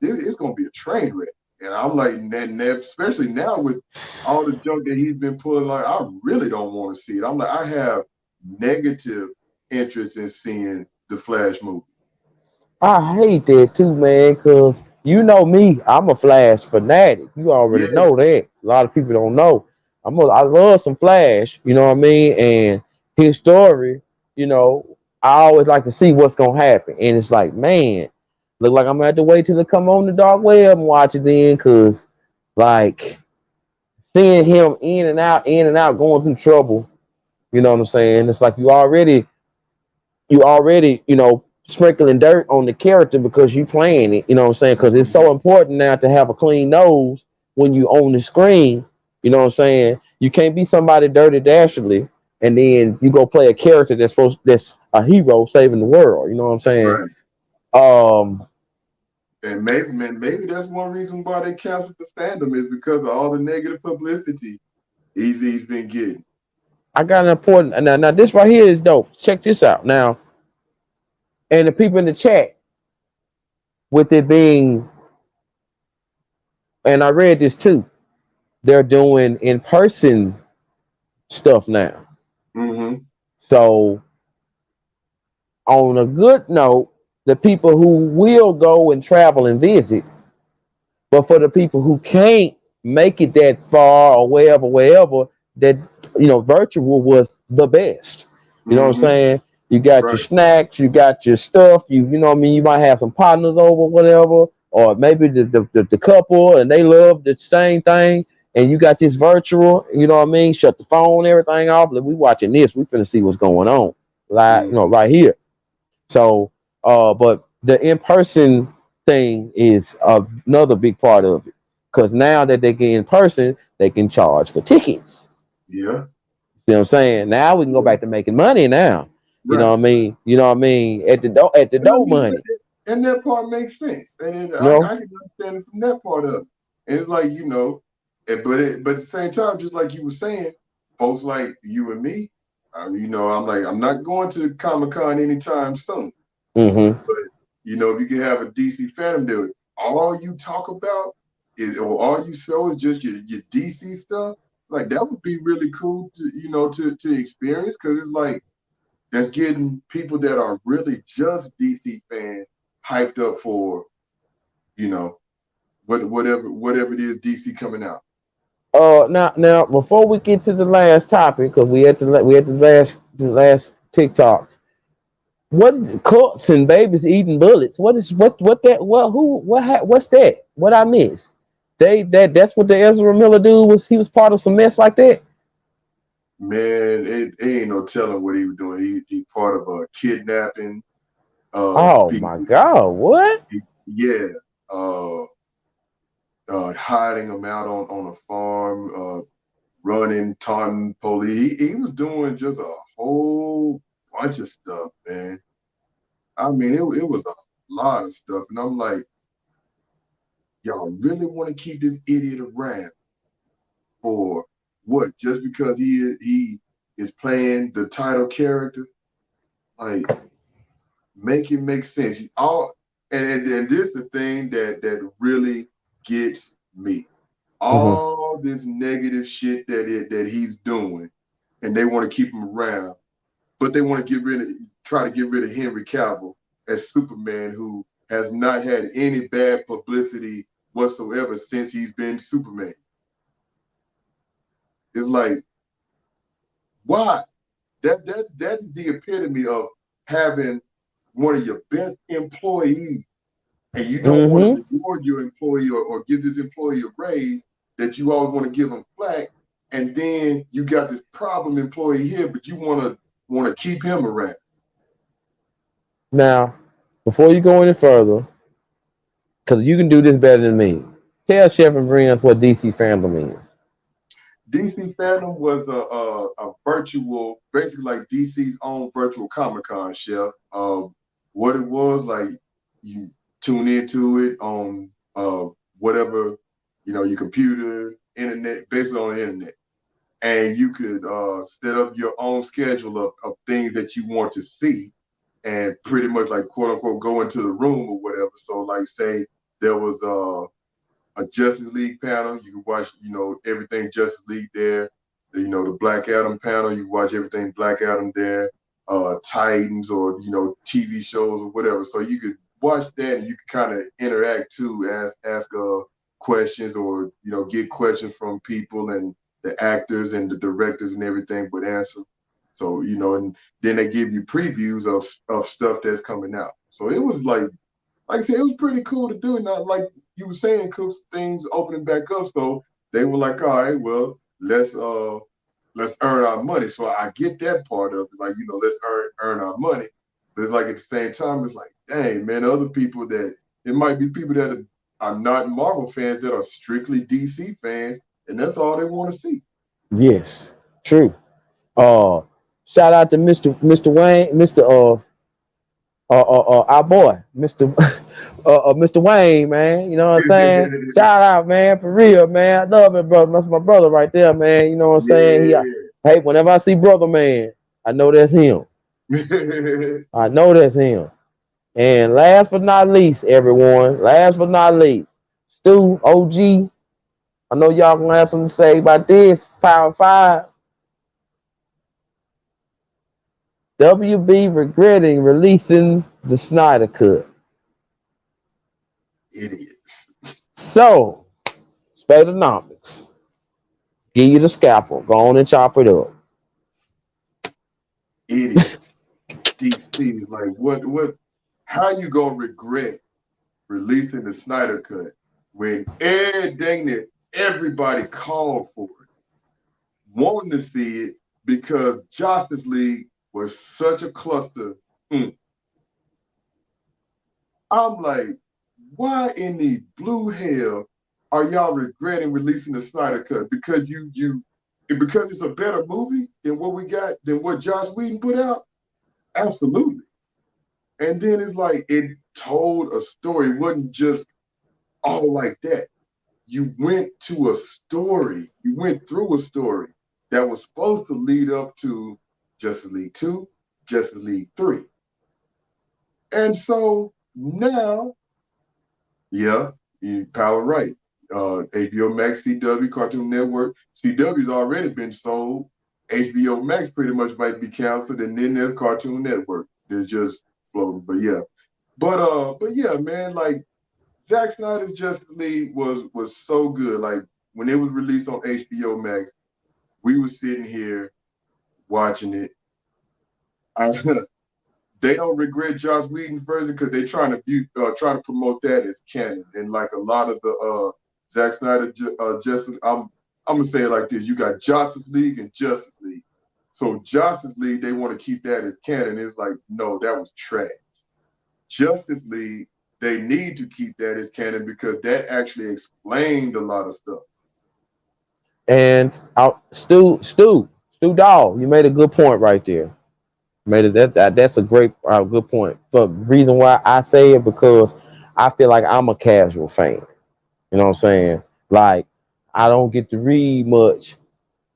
this it's gonna be a train wreck. And I'm like, especially now with all the junk that he's been pulling, like I really don't want to see it. I'm like, I have negative interest in seeing the Flash movie. I hate that too, man, because you know me, I'm a Flash fanatic. You already Yeah. know that. A lot of people don't know. I love some Flash, you know what I mean? And his story, I always like to see what's gonna happen. And it's like, man, look like I'm gonna have to wait till it come on the dark web and watch it then, cause like seeing him in and out, going through trouble, you know what I'm saying? It's like you already, sprinkling dirt on the character because you playing it. You know what I'm saying? Because it's Mhm. so important now to have a clean nose when you on the screen. You know what I'm saying? You can't be somebody dirty dastardly and then you go play a character that's a hero saving the world. You know what I'm saying? Right. Um, And maybe, man, maybe that's one reason why they canceled the fandom is because of all the negative publicity he's been getting. I got an important now. This right here is dope. Check this out now. And the people in the chat with it being, and I read this too. They're doing in person stuff now. Mm-hmm. So on a good note, the people who will go and travel and visit, but for the people who can't make it that far or wherever, that virtual was the best. You know what I'm Mm-hmm. saying? You got your Right. snacks, you got your stuff, you know what I mean? You might have some partners over, whatever, or maybe the couple and they love the same thing. And you got this virtual, you know what I mean? Shut the phone, everything off. Like, we watching this, we finna see what's going on. Like, Mm-hmm. right here. So, but the in person thing is another big part of it because now that they get in person, they can charge for tickets. Yeah. See what I'm saying? Now we can go Yeah. back to making money now. You know right. what I mean? You know what I mean? At the And I door mean, money. and that part makes sense, and then You know? I can understand it from that part of it. And it's like but at the same time, just like you were saying, folks like you and me, I'm like I'm not going to Comic Con anytime soon. Mm-hmm. But if you can have a DC fandom do it, all you talk about is, or all you show is just your DC stuff. Like that would be really cool to experience because it's like that's getting people that are really just DC fans hyped up for you know whatever it is DC coming out. Now before we get to the last topic, because we at the last TikToks. What is corpse and babies eating bullets? What that what's that? What I miss? That's what the Ezra Miller dude was. He was part of some mess like that. Man, it ain't no telling what he was doing. He part of a kidnapping Oh my people. God! What? Yeah, uh, hiding them out on a farm, running, taunting police. He was doing just a whole bunch of stuff, man. I mean, it was a lot of stuff, and I'm like, y'all really want to keep this idiot around for what? Just because he is playing the title character? Like, make it make sense. And this is the thing that really gets me. Mm-hmm. All this negative shit that he's doing, and they want to keep him around, but they want to try to get rid of Henry Cavill as Superman, who has not had any bad publicity whatsoever since he's been Superman. It's like, why? That is the epitome of having one of your best employees, and you don't want Mm-hmm. to reward your employee or give this employee a raise, that you always want to give them flack, and then you got this problem employee here, but you want to keep him around. Now, before you go any further, because you can do this better than me, tell Chef and Friends what DC fandom is. DC Fandom was a virtual, basically like DC's own virtual Comic Con, chef. What it was like, you tune into it on whatever, your computer, internet, basically on the internet, and you could set up your own schedule of things that you want to see, and pretty much like quote unquote go into the room or whatever. So like say there was a Justice League panel. You can watch, everything Justice League there. The Black Adam panel. You can watch everything Black Adam there. Titans or TV shows or whatever. So you could watch that and you could kind of interact too, ask questions or get questions from people and the actors and the directors and everything would answer. So and then they give you previews of stuff that's coming out. So it was like I said, it was pretty cool to do. Not like you were saying, Cooks, things opening back up. So they were like, all right, well, let's earn our money. So I get that part of it, like, let's earn our money. But it's like at the same time, it's like, dang, man, other people that it might be people that are not Marvel fans that are strictly DC fans, and that's all they want to see. Yes, true. Uh, Shout out to Mr. Wayne, our boy, Mr. Mr. Wayne, man. You know what I'm saying? Shout out, man, for real, man. I love it, brother. That's my brother right there, man. You know what I'm saying? Yeah. Hey, whenever I see brother, man, I know that's him. I know that's him. And last but not least, everyone, last but not least, Stu, OG. I know y'all gonna have something to say about this. Power Five. WB regretting releasing the Snyder Cut. Idiots. So, Spadeonomics. Give you the scalpel. Go on and chop it up. Idiots. DC is like, how you gonna regret releasing the Snyder Cut when dang it, everybody called for it, wanting to see it because Justice League was such a cluster. Mm. I'm like, why in the blue hell are y'all regretting releasing the Snyder Cut? Because because it's a better movie than what we got than what Josh Whedon put out? Absolutely. And then it's like it told a story. It wasn't just all like that. You went to a story. You went through a story that was supposed to lead up to Justice League 2, Justice League 3. And so now, yeah, you power right. HBO Max, CW, Cartoon Network. CW's already been sold. HBO Max pretty much might be canceled, and then there's Cartoon Network. There's just floating. But yeah. But yeah, man, like Zack Snyder's Justice League was so good. Like when it was released on HBO Max, we were sitting here watching it. I, they don't regret Joss Whedon's version because they're trying to try to promote that as canon. And like a lot of the Zack Snyder Justice, I'm gonna say it like this: you got Justice League and Justice League. So Justice League, they want to keep that as canon. It's like, no, that was trash. Justice League, they need to keep that as canon because that actually explained a lot of stuff. And Stu Dog, you made a good point right there. Made it that's a great good point. But reason why I say it because I feel like I'm a casual fan. You know what I'm saying? Like I don't get to read much,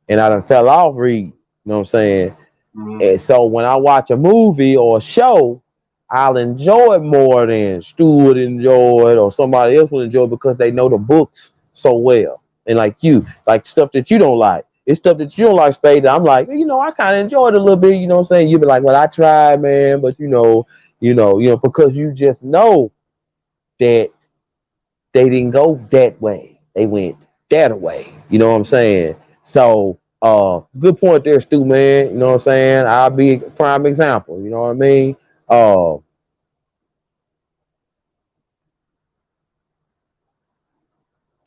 and I done fell off read. You know what I'm saying? Mm-hmm. And so when I watch a movie or a show, I'll enjoy it more than Stu would enjoy it or somebody else would enjoy it because they know the books so well. And like you, like stuff that you don't like. It's stuff that you don't like, Spade. That I'm like, I kind of enjoyed it a little bit. You know what I'm saying? You be like, well, I tried, man, but because you just know that they didn't go that way. They went that way. You know what I'm saying? So, good point there, Stu, man. You know what I'm saying? I'll be a prime example. You know what I mean? Uh,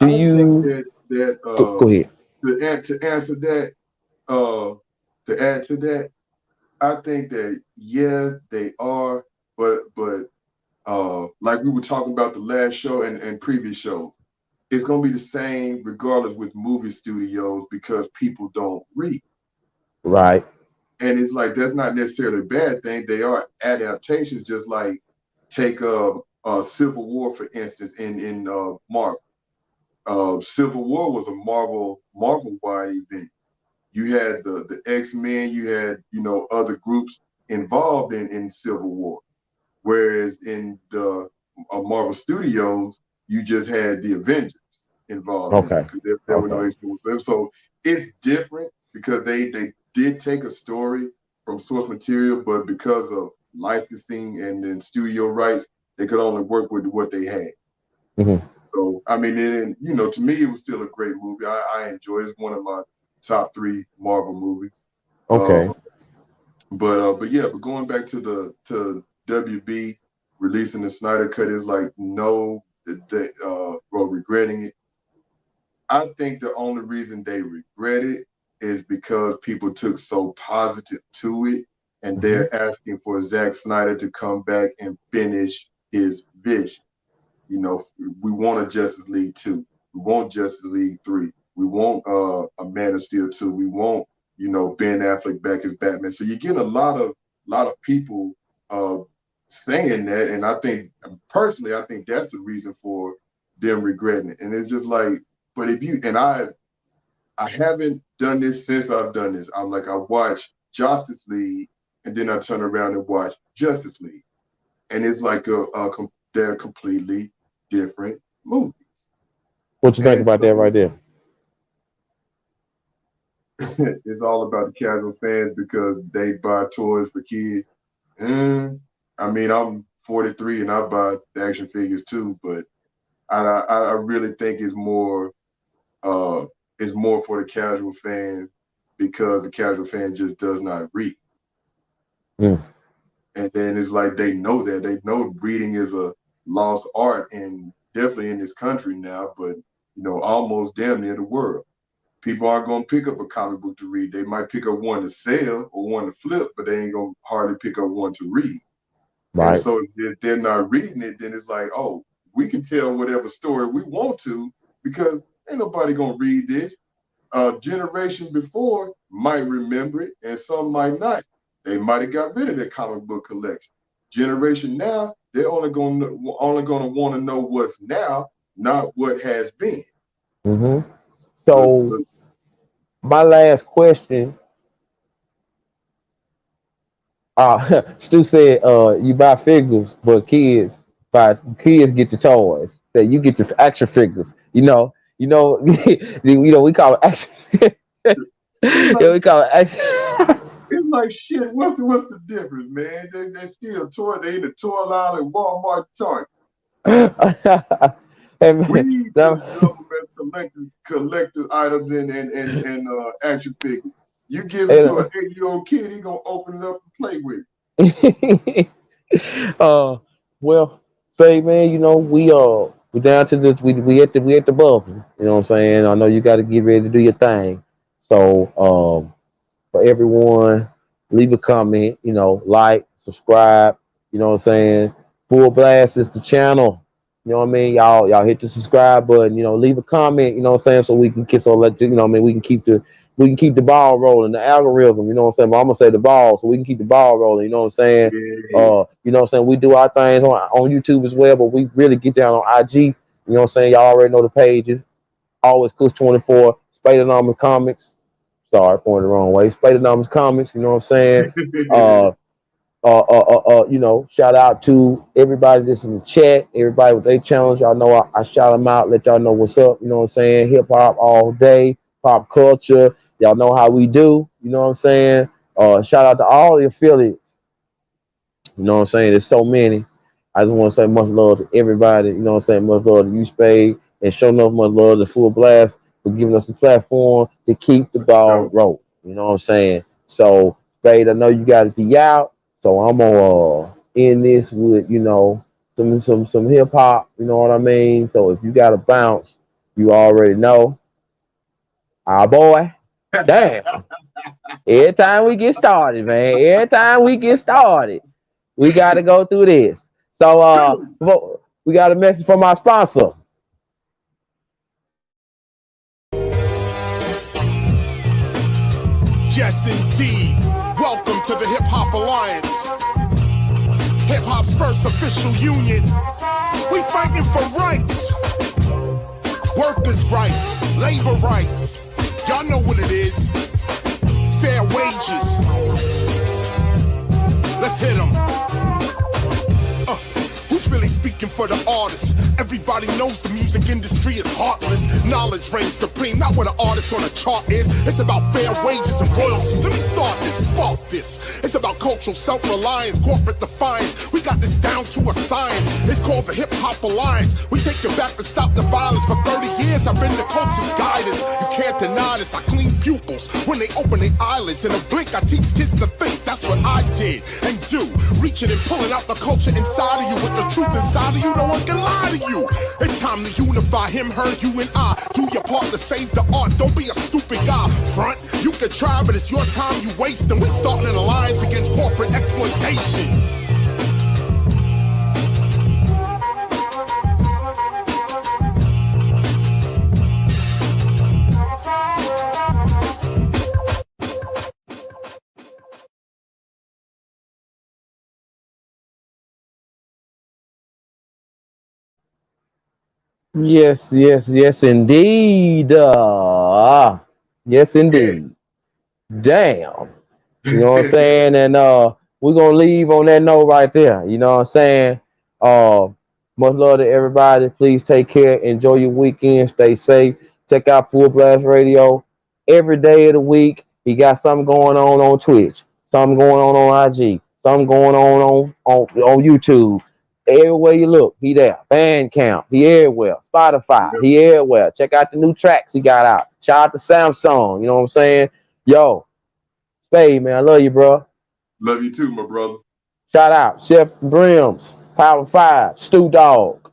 do I think you that go ahead? to answer that, uh, to add to that, I think that yes, they are, but like we were talking about the last show and previous show, it's gonna be the same regardless with movie studios because people don't read. Right. And it's like that's not necessarily a bad thing. They are adaptations, just like take Civil War for instance in Marvel. Civil War was a Marvel wide event. You had the X-Men, you had other groups involved in Civil War. Whereas in the Marvel Studios, you just had the Avengers involved in it Okay. because there were no Okay. HBO. So it's different because they did take a story from source material, but because of licensing and then studio rights, they could only work with what they had. Hmm. So I mean, and to me, it was still a great movie. I enjoy it. It's one of my top three Marvel movies. Uh, Okay. but yeah, but going back to WB releasing the Snyder Cut is like no, well, regretting it. I think the only reason they regret it is because people took so positive to it, and Hmm. they're asking for Zack Snyder to come back and finish his vision. We want a Justice League 2. We want Justice League 3. We want a Man of Steel 2. We want, Ben Affleck back as Batman. So you get a lot of people uh, saying that, and I think personally, I think that's the reason for them regretting it. And it's just like, but if you and I haven't done this since I've done this. I'm like I watch Justice League, and then I turn around and watch Justice League, and it's like they're completely different movies. What you think And about that so right there? it's all about the casual fans because they buy toys for kids. Mm, I mean, I'm 43 and I buy the action figures too, but I really think uh it's more for the casual fan because the casual fan just does not read. Mm. And then it's like they know reading is a lost art and definitely in this country now, but almost damn near the world. People aren't gonna pick up a comic book to read. They might pick up one to sell or one to flip, but they ain't gonna hardly pick up one to read. And Right. so if they're not reading it, then it's like, oh, we can tell whatever story we want to because ain't nobody gonna read this. Generation before might remember it and some might not. They might have got rid of their comic book collection. Generation now, they're only gonna want to know what's now, not what has been. Mm-hmm. Cause So my last question, Stu said, you buy figures, but kids get the toys. So you get the action figures. We call it action. it's Yeah, like we call it action. it's like shit. What's the difference, man? They still toy. They in the toy line at Walmart, Target. Hey, We man, just now- collected items and action figures. You give it to and, an 8-year-old kid, he gonna open it up and play with it. uh, well, say, man, we down to the we at the buzzer. You know what I'm saying? I know you got to get ready to do your thing. So, for everyone, leave a comment. Like, subscribe. You know what I'm saying? Full Blast is the channel. You know what I mean? Y'all hit the subscribe button. Leave a comment. You know what I'm saying? So we can kiss on let you know what I mean. We can keep the ball rolling, the algorithm. You know what I'm saying? But I'm gonna say the ball, so we can keep the ball rolling. You know what I'm saying? Yeah. You know what I'm saying? We do our things on YouTube as well, but we really get down on IG. You know what I'm saying? Y'all already know the pages. Always Kush 24, Spadenomics Comics. Sorry, pointed the wrong way. Spadenomics Comics. You know what I'm saying? Uh, shout out to everybody that's in the chat, everybody with their challenge. Y'all know I shout them out, let y'all know what's up. You know what I'm saying? Hip hop all day, pop culture. Y'all know how we do. You know what I'm saying? Shout out to all the affiliates. You know what I'm saying? There's so many. I just want to say much love to everybody. You know what I'm saying? Much love to you, Spade, and show enough much love to Full Blast for giving us the platform to keep the ball So, rolling. You know what I'm saying? So, Spade, I know you got to be out, so I'm gonna end this with some hip hop. You know what I mean? So if you got to bounce, you already know. Ah, boy, damn. Every time we get started, man. Every time we get started. We got to go through this. So, we got a message from our sponsor. Yes, indeed. Welcome to the Hip Hop Alliance, hip hop's first official union. We fighting for rights, workers' rights, labor rights. Y'all know what it is. Fair wages. Let's hit 'em. Who's really speaking for the artist? Everybody knows the music industry is heartless. Knowledge reigns supreme, not what an artist on a chart is. It's about fair wages and royalties. Let me start this, spark this. It's about cultural self-reliance, corporate defiance. We got this down to a science. It's called the Hip Hop Alliance. We take it back to stop the violence. For 30 years, I've been the culture's guidance. You can't deny this. I clean pupils when they open their eyelids. In a blink, I teach kids to think. That's what I did and do. Reaching and pulling out the culture inside of you with the truth inside of you. No one can lie to you. It's time to unify him, her, you, and I. Do your part to save the art. Don't be a stupid guy. Front, you can try, but it's your time you waste. And we're starting an alliance against corporate exploitation. Yes, yes, yes, indeed. Yes, yeah. indeed. Damn. You know what I'm saying? And we're gonna leave on that note right there. You know what I'm saying? Uh Much love to everybody. Please take care. Enjoy your weekend. Stay safe. Check out Full Blast Radio every day of the week. He got something going on Twitch, something going on IG, something going on YouTube. Everywhere you look, he there. Bandcamp, he everywhere. Spotify, he everywhere. Check out the new tracks he got out. Shout out to Samsung. You know what I'm saying? Yo, Spade, man, I love you, bro. Love you too, my brother. Shout out Chef Brims, Power 5, Stu Dog,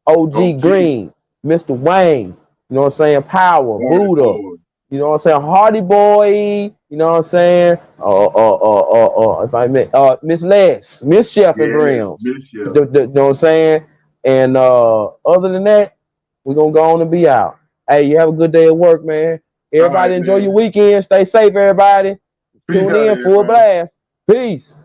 OG OG. Green, Mr. Wayne, you know what I'm saying? Power, Party Buddha, boy. you know what I'm saying? Hardy Boy, you know what I'm saying? If I met Miss Les, Miss Chef and Yeah, Brims, Miss you Chef. know what I'm saying? And other than that, we're gonna go on and be out. Hey, you have a good day at work, man. All right, Everybody enjoy your man. weekend. Stay safe, everybody. Peace Tune out, in, full everybody. blast. Peace.